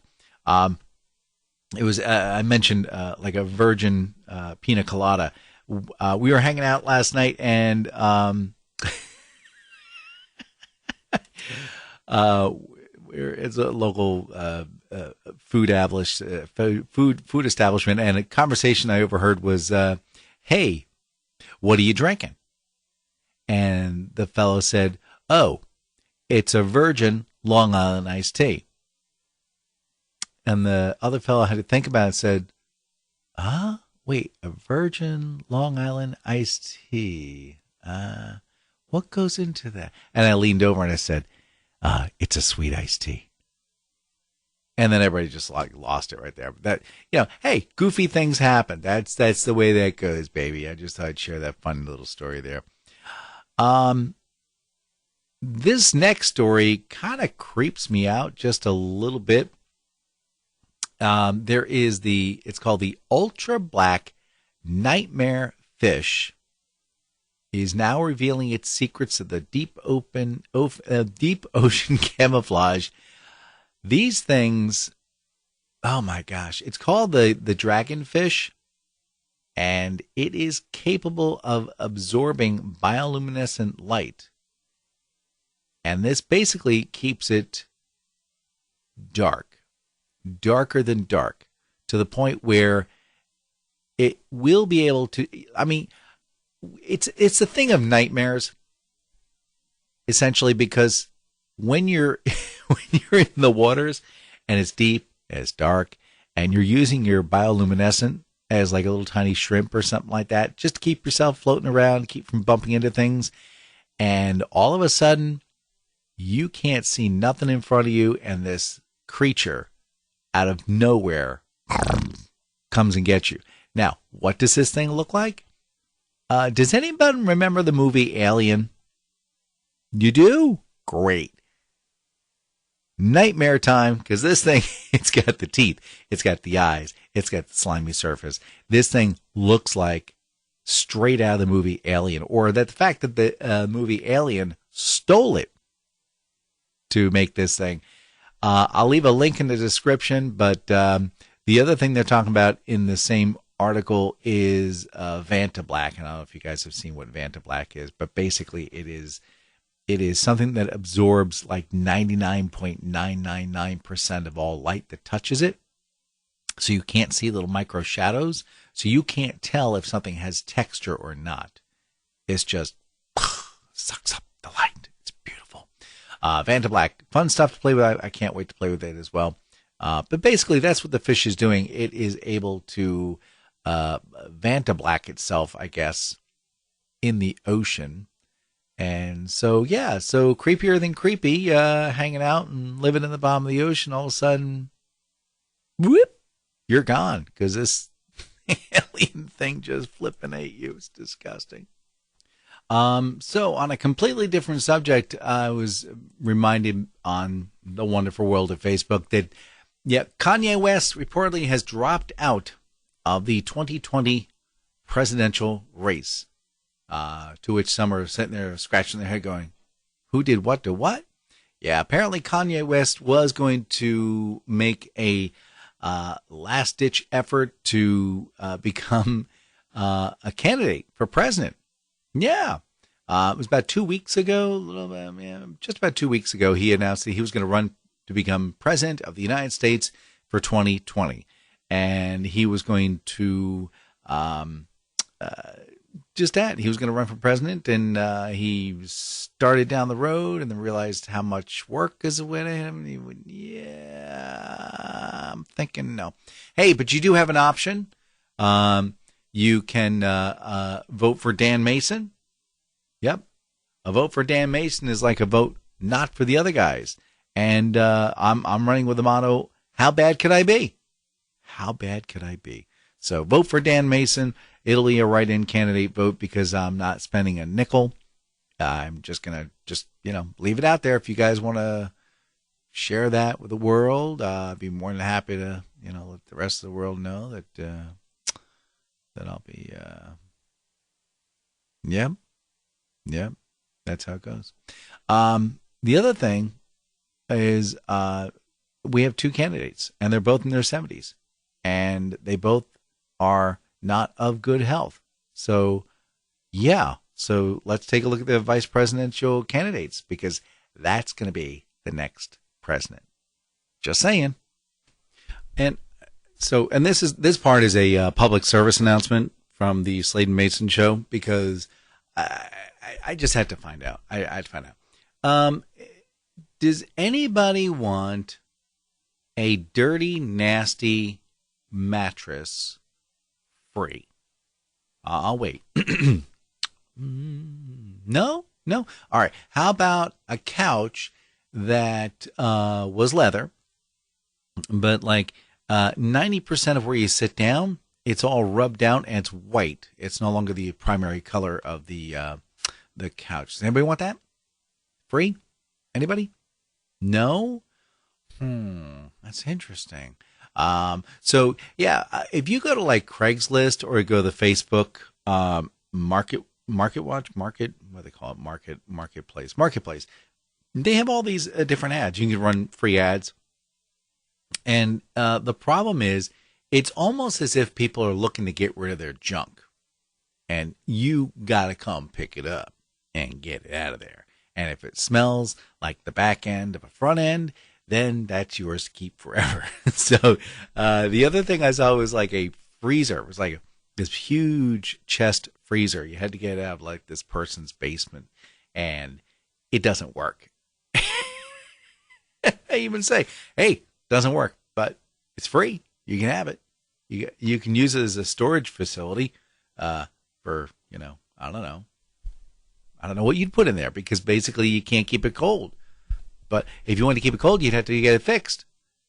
Speaker 1: It was I mentioned like a virgin pina colada. We were hanging out last night, and it's a local food establishment, and a conversation I overheard was, "Hey, what are you drinking?" And the fellow said, "Oh, it's a virgin Long Island iced tea." And the other fellow had to think about it and said, wait, a virgin Long Island iced tea. What goes into that? And I leaned over and I said, it's a sweet iced tea. And then everybody just like lost it right there. But that, hey, goofy things happen. That's the way that goes, baby. I just thought I'd share that fun little story there. This next story kind of creeps me out just a little bit. There is it's called the Ultra Black Nightmare Fish, is now revealing its secrets of the deep ocean camouflage. These things, oh my gosh, it's called the dragonfish, and it is capable of absorbing bioluminescent light. And this basically keeps it darker than dark, to the point where it will be able to, it's a thing of nightmares, essentially, because when you're in the waters and it's deep and it's dark and you're using your bioluminescent as like a little tiny shrimp or something like that, just to keep yourself floating around, keep from bumping into things, and all of a sudden you can't see nothing in front of you, and this creature out of nowhere comes and gets you. Now, what does this thing look like? Does anybody remember the movie Alien? You do? Great. Nightmare time, because this thing, it's got the teeth, it's got the eyes, it's got the slimy surface. This thing looks like straight out of the movie Alien, or that the fact that the movie Alien stole it to make this thing. I'll leave a link in the description, but the other thing they're talking about in the same article is Vanta Black. And I don't know if you guys have seen what Vanta Black is, but basically it is something that absorbs like 99.999% of all light that touches it. So you can't see little micro shadows. So you can't tell if something has texture or not. It's just sucks up the light. It's beautiful. Vanta Black, fun stuff to play with. I can't wait to play with it as well. But basically, that's what the fish is doing. It is able to Vanta Black itself, I guess, in the ocean. And so, yeah, so creepier than creepy, hanging out and living in the bottom of the ocean. All of a sudden, whoop, you're gone because this alien thing just flipping at you. It's disgusting. So on a completely different subject, I was reminded on the wonderful world of Facebook that, yeah, Kanye West reportedly has dropped out of the 2020 presidential race, to which some are sitting there scratching their head going, who did what to what? Yeah, apparently Kanye West was going to make a last-ditch effort to become a candidate for president. Yeah. It was about 2 weeks ago, just about 2 weeks ago, he announced that he was going to run to become president of the United States for 2020. And he was going to just that. He was going to run for president, and he started down the road and then realized how much work is away to him. And he went, yeah, I'm thinking no. Hey, but you do have an option. You can vote for Dan Mayson. Yep. A vote for Dan Mayson is like a vote not for the other guys. And I'm running with the motto, how bad could I be? How bad could I be? So vote for Dan Mayson. It'll be a write-in candidate vote because I'm not spending a nickel. I'm just going to leave it out there. If you guys want to share that with the world, I'd be more than happy to, let the rest of the world know that I'll be, Yep, that's how it goes. The other thing is we have two candidates, and they're both in their 70s, and they both are not of good health. So, yeah. So let's take a look at the vice presidential candidates, because that's going to be the next president. Just saying. And this part is a public service announcement from the Slade and Mayson show, because I just had to find out. I had to find out. Does anybody want a dirty, nasty mattress free? I'll wait. No? All right. How about a couch that was leather, but like 90% of where you sit down, it's all rubbed out and it's white. It's no longer the primary color of the couch. Does anybody want that? Free? Anybody? No? That's interesting. So yeah, if you go to like Craigslist or go to the Facebook Marketplace, they have all these different ads. You can run free ads, and the problem is, it's almost as if people are looking to get rid of their junk, and you gotta come pick it up and get it out of there. And if it smells like the back end of a front end, then that's yours to keep forever. So the other thing I saw was like a freezer. It was like this huge chest freezer. You had to get it out of like this person's basement, and it doesn't work. I even say, hey, doesn't work, but it's free. You can have it. You can use it as a storage facility for, I don't know. I don't know what you'd put in there, because basically you can't keep it cold. But if you want to keep it cold, you'd have to get it fixed.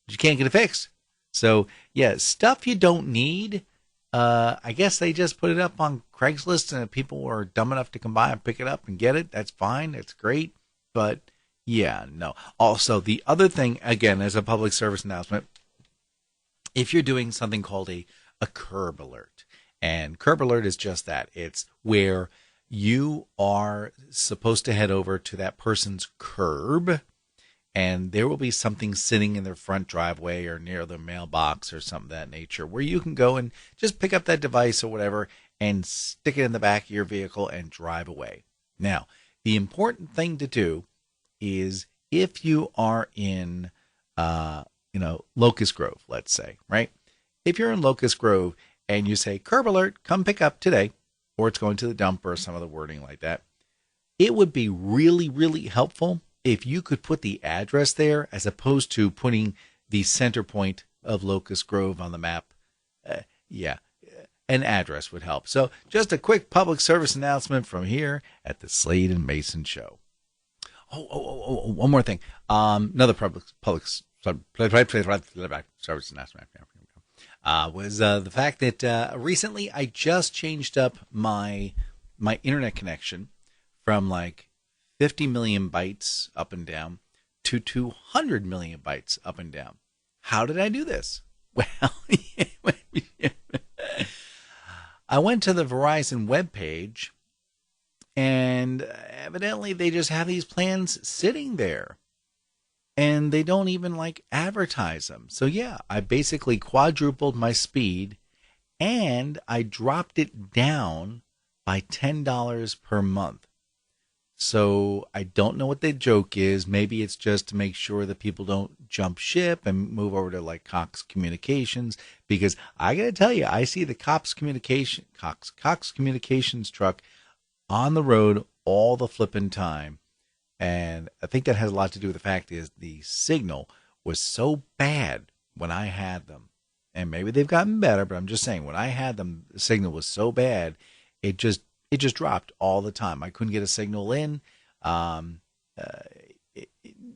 Speaker 1: But you can't get it fixed. So, yeah, stuff you don't need. I guess they just put it up on Craigslist, and if people are dumb enough to come by and pick it up and get it, that's fine. That's great. But, yeah, no. Also, the other thing, again, as a public service announcement, if you're doing something called a curb alert, And Curb Alert is just that. It's where you are supposed to head over to that person's curb, and there will be something sitting in their front driveway or near their mailbox or something of that nature where you can go and just pick up that device or whatever and stick it in the back of your vehicle and drive away. Now, the important thing to do is if you are in, Locust Grove, let's say, right? If you're in Locust Grove and you say, Curb Alert, come pick up today, or it's going to the dump or some of the wording like that, it would be really, really helpful if you could put the address there as opposed to putting the center point of Locust Grove on the map. An address would help. So just a quick public service announcement from here at the Slade and Mayson Show. One more thing. Another public service announcement was the fact that recently I just changed up my internet connection from like 50 million bytes up and down to 200 million bytes up and down. How did I do this? Well, I went to the Verizon webpage, and evidently they just have these plans sitting there, and they don't even advertise them. So yeah, I basically quadrupled my speed, and I dropped it down by $10 per month. So I don't know what the joke is. Maybe it's just to make sure that people don't jump ship and move over to Cox Communications, because I got to tell you, I see the Cox Communications truck on the road all the flipping time. And I think that has a lot to do with the fact is the signal was so bad when I had them. And maybe they've gotten better, but I'm just saying when I had them, the signal was so bad, it just dropped all the time. I couldn't get a signal in.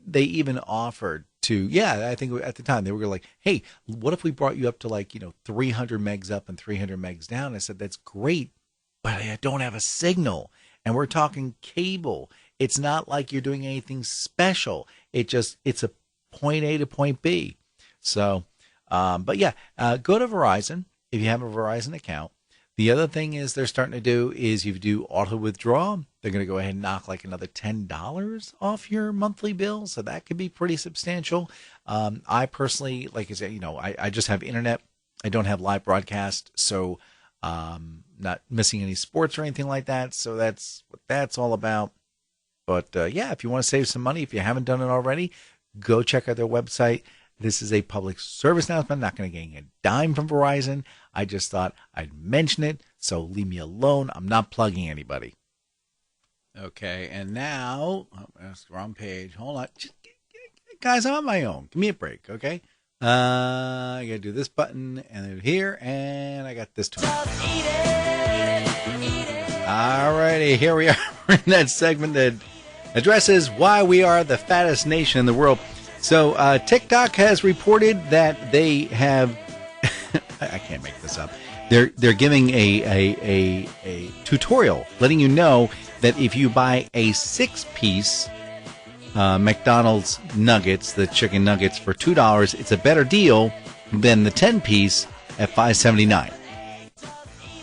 Speaker 1: They even offered to, I think at the time they were like, hey, what if we brought you up to 300 megs up and 300 megs down? I said, that's great, but I don't have a signal. And we're talking cable. It's not like you're doing anything special. It's a point A to point B. So, go to Verizon if you have a Verizon account. The other thing is they're starting to do is you do auto withdrawal. They're going to go ahead and knock another $10 off your monthly bill. So that could be pretty substantial. I personally, like I said, I just have internet. I don't have live broadcast. So not missing any sports or anything like that. So that's what that's all about. But if you want to save some money, if you haven't done it already, go check out their website. This is a public service announcement. I'm not going to get a dime from Verizon. I just thought I'd mention it, so leave me alone. I'm not plugging anybody. Okay, and now, that's the wrong page. Hold on. Guys, I'm on my own. Give me a break, okay? I got to do this button, and then here, and I got this tool. All righty, here we are in that segment that addresses why we are the fattest nation in the world. So TikTok has reported that they have I can't make this up. They're giving a tutorial letting you know that if you buy a 6-piece McDonald's nuggets, the chicken nuggets for $2, it's a better deal than the 10-piece at $5.79.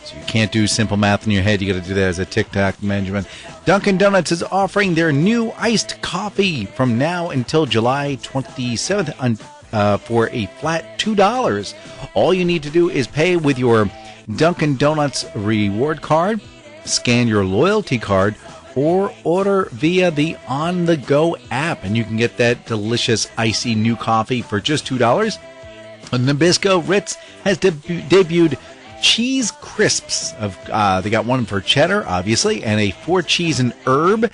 Speaker 1: So you can't do simple math in your head. You got to do that as a TikTok management. Dunkin' Donuts is offering their new iced coffee from now until July 27th for a flat $2. All you need to do is pay with your Dunkin' Donuts reward card, scan your loyalty card, or order via the on-the-go app, and you can get that delicious icy new coffee for just $2. Nabisco Ritz has debuted cheese crisps. They got one for cheddar, obviously, and a 4 cheese and herb.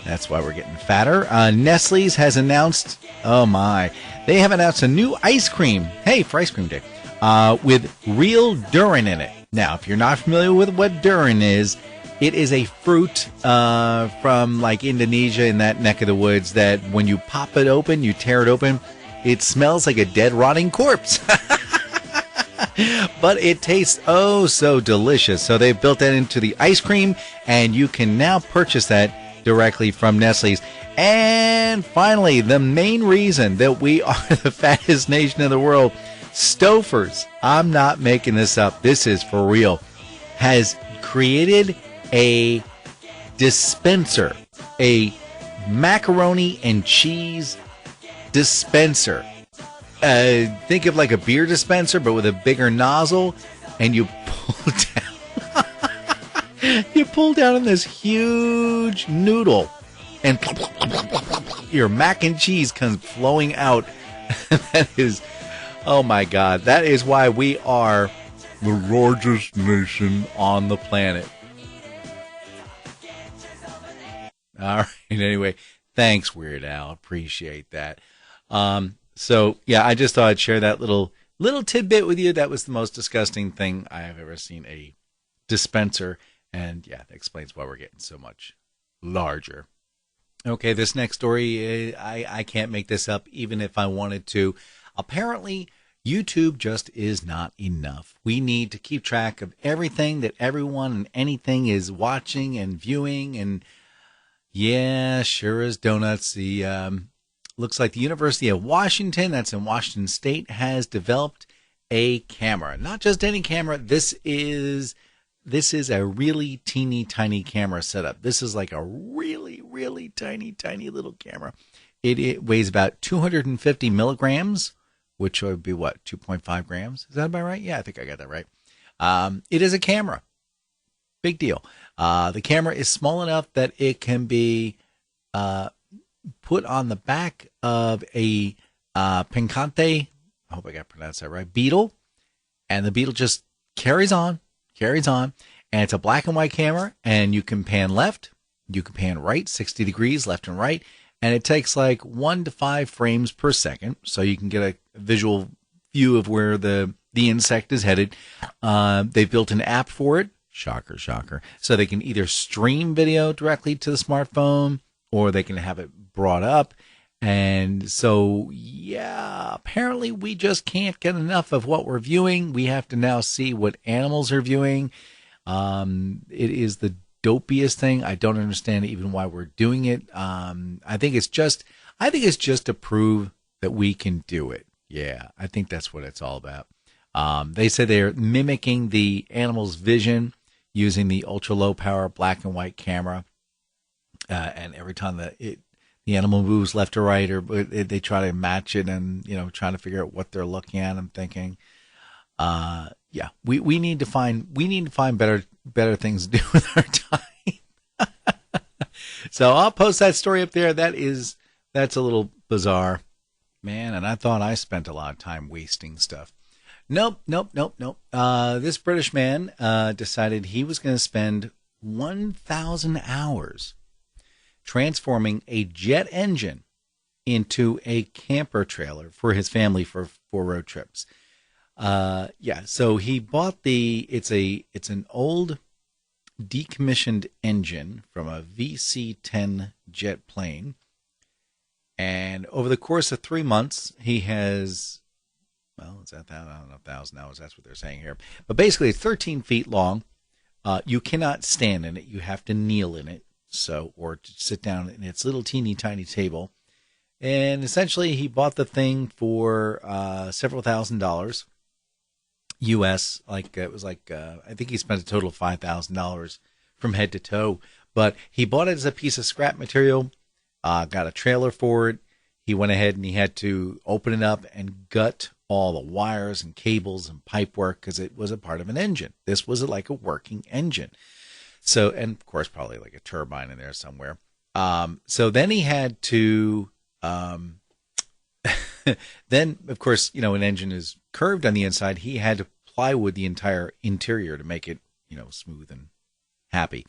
Speaker 1: That's why we're getting fatter. Nestle's has announced, they have announced a new ice cream. Hey, for ice cream day, with real durian in it. Now, if you're not familiar with what durian is, it is a fruit from Indonesia in that neck of the woods that when you pop it open, you tear it open, it smells like a dead, rotting corpse. But it tastes so delicious. So they've built that into the ice cream, and you can now purchase that directly from Nestle's. And finally, the main reason that we are the fattest nation in the world, Stouffer's. I'm not making this up. This is for real. has created a dispenser, a macaroni and cheese dispenser. Think of like a beer dispenser, but with a bigger nozzle, and you pull down. You pull down in this huge noodle, and your mac and cheese comes flowing out. That is, oh my God, that is why we are
Speaker 3: The largest nation.
Speaker 1: on the planet. All right. Anyway, thanks, Weird Al. Appreciate that. So yeah, I just thought I'd share that little tidbit with you. That was the most disgusting thing I have ever seen, a dispenser. And yeah, that explains why we're getting so much larger. Okay, this next story, I can't make this up even if I wanted to. Apparently, YouTube just is not enough. We need to keep track of everything that everyone and anything is watching and viewing. And yeah, sure as donuts, the looks like the University of Washington, that's in Washington State, has developed a camera. Not just any camera. This is a really teeny tiny camera setup. This is like a really, really tiny little camera. It weighs about 250 milligrams, which would be what, 2.5 grams? Is that about right? Yeah, I think I got that right. It is a camera. Big deal. The camera is small enough that it can be put on the back of a pincante, I hope I got to pronounce that right, beetle, and the beetle just carries on, and it's a black and white camera, and you can pan left, you can pan right, 60 degrees, left and right, and it takes like 1 to 5 frames per second, so you can get a visual view of where the insect is headed. They've built an app for it, shocker, so they can either stream video directly to the smartphone, or they can have it brought up. And so, yeah, apparently we just can't get enough of what we're viewing. We have to now see what animals are viewing. It is the dopiest thing. I don't understand even why we're doing it. I think it's just to prove that we can do it. Yeah, I think that's what it's all about. They said they're mimicking the animal's vision using the ultra low power black and white camera. And every time the animal moves left or right, or they try to match it, and trying to figure out what they're looking at. I'm thinking, yeah, we need to find better things to do with our time. So I'll post that story up there. That's a little bizarre, man. And I thought I spent a lot of time wasting stuff. Nope. This British man decided he was going to spend 1,000 hours transforming a jet engine into a camper trailer for his family for road trips. Yeah, so he bought it's an old decommissioned engine from a VC-10 jet plane. And over the course of 3 months, he has, is that, I don't know, 1,000 hours, that's what they're saying here. But basically, it's 13 feet long. You cannot stand in it. You have to kneel in it. Or to sit down in its little teeny tiny table. And essentially he bought the thing for several $1,000s US. It was I think he spent a total of $5,000 from head to toe. But he bought it as a piece of scrap material, got a trailer for it. He went ahead and he had to open it up and gut all the wires and cables and pipe work because it was a part of an engine. This was like a working engine. So, and of course, probably like a turbine in there somewhere. So then he had to, then of course, an engine is curved on the inside. He had to plywood the entire interior to make it, smooth and happy.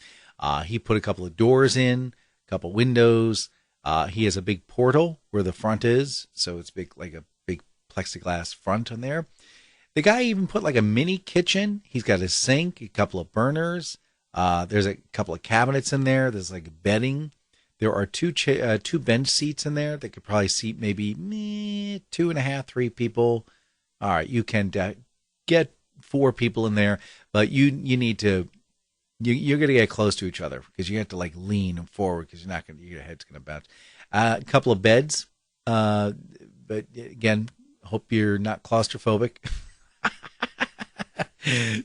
Speaker 1: He put a couple of doors in, a couple windows. He has a big portal where the front is. So it's big, like a big plexiglass front on there. The guy even put like a mini kitchen. He's got a sink, a couple of burners. There's a couple of cabinets in there. There's like bedding. There are two bench seats in there that could probably seat maybe 2.5, 3 people. All right, you can get 4 people in there, but you need to you're going to get close to each other because you have to like lean forward because your head's going to bounce. A couple of beds, but again, hope you're not claustrophobic.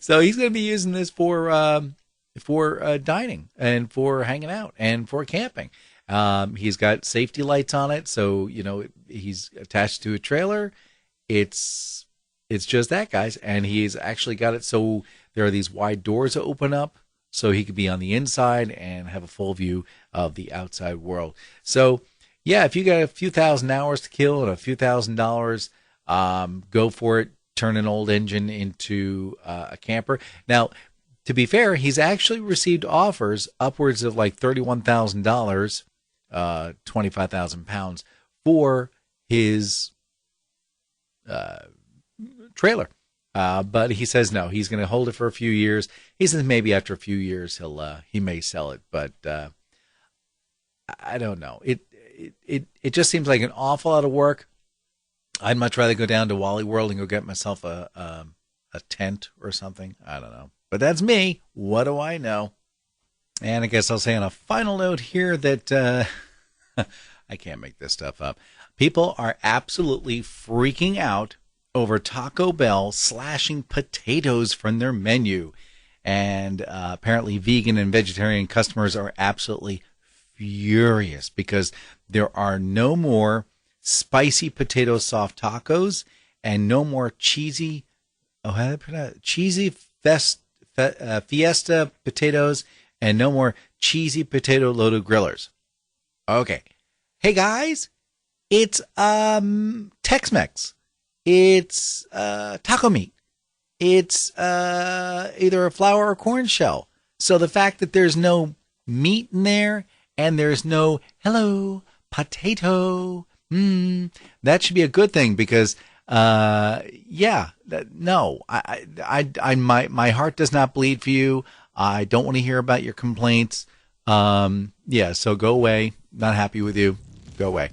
Speaker 1: So he's going to be using this for dining and for hanging out and for camping. He's got safety lights on it, so he's attached to a trailer. It's just that, guys, and he's actually got it so there are these wide doors that open up, so he could be on the inside and have a full view of the outside world. So, yeah, if you got a few thousand hours to kill and a few $1,000s, go for it. Turn an old engine into a camper. Now, to be fair, he's actually received offers upwards of like $31,000, 25,000 pounds for his trailer. But he says no, he's going to hold it for a few years. He says maybe after a few years he may sell it, but I don't know. It just seems like an awful lot of work. I'd much rather go down to Wally World and go get myself a tent or something. I don't know. But that's me. What do I know? And I guess I'll say on a final note here that I can't make this stuff up. People are absolutely freaking out over Taco Bell slashing potatoes from their menu. And apparently vegan and vegetarian customers are absolutely furious because there are no more spicy potato soft tacos and no more cheesy fiesta potatoes and no more cheesy potato loaded grillers. Okay. Hey guys, it's Tex-Mex. It's taco meat. It's either a flour or corn shell. So the fact that there's no meat in there and there's no hello potato, that should be a good thing because my heart does not bleed for you. I don't want to hear about your complaints. So go away. Not happy with you. Go away.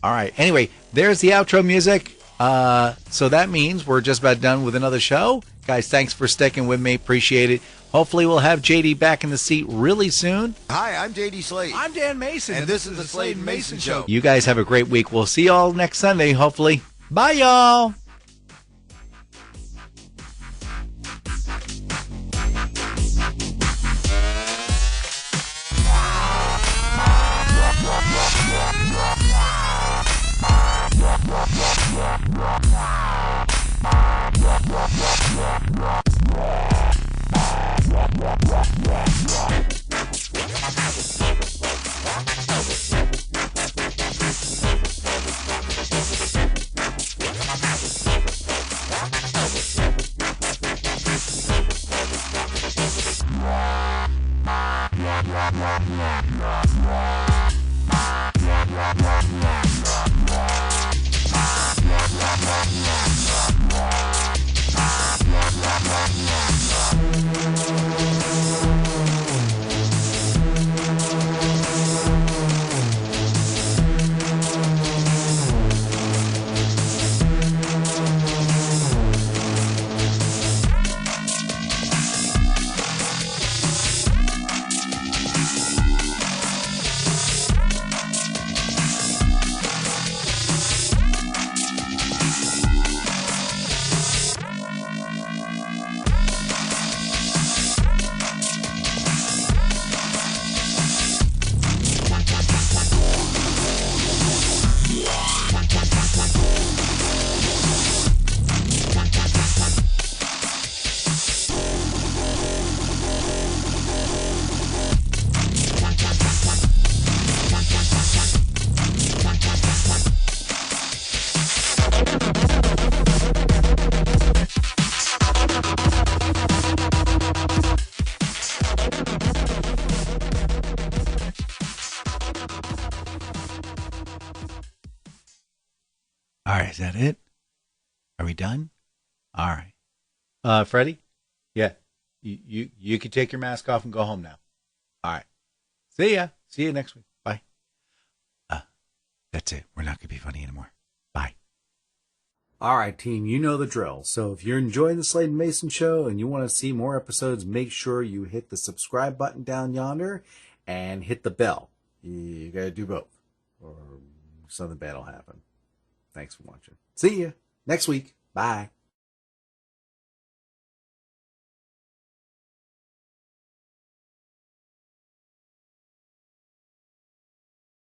Speaker 1: All right. Anyway, there's the outro music. So that means we're just about done with another show. Guys, thanks for sticking with me. Appreciate it. Hopefully we'll have JD back in the seat really soon.
Speaker 4: Hi, I'm JD Slade.
Speaker 1: I'm Dan Mayson.
Speaker 4: And this is the Slade and Mayson Show.
Speaker 1: You guys have a great week. We'll see y'all next Sunday, hopefully. Bye, y'all. All right, is that it? Are we done? All right. Freddie? Yeah. You can take your mask off and go home now. All right. See ya. See you next week. Bye. That's it. We're not going to be funny anymore. Bye. All right, team, you know the drill. So if you're enjoying the Slade and Mayson Show and you want to see more episodes, make sure you hit the subscribe button down yonder and hit the bell. You got to do both or something bad will happen. Thanks for watching. See you next week. Bye.